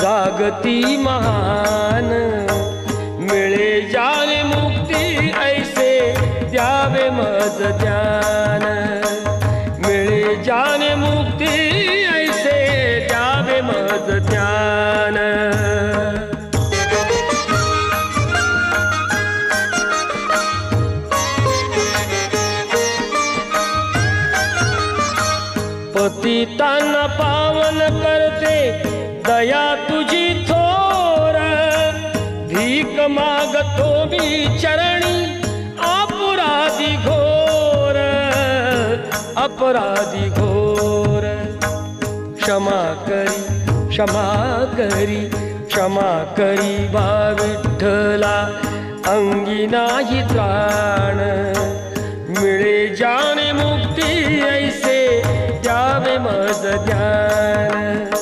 जागती महान मिळे जाने मुक्ती ऐसे द्यावे मज ज्ञान मिळे जाने मुक्ती ऐसे द्यावे मज ज्ञान पतितांना पावन करते दया तुझी थोर भीक मागतो मी चरणी अपराधी घोर क्षमा करी बा विठ्ठला अंगी नाही त्राण मिळे जाने मुक्ती ऐसे द्यावे मज ज्ञान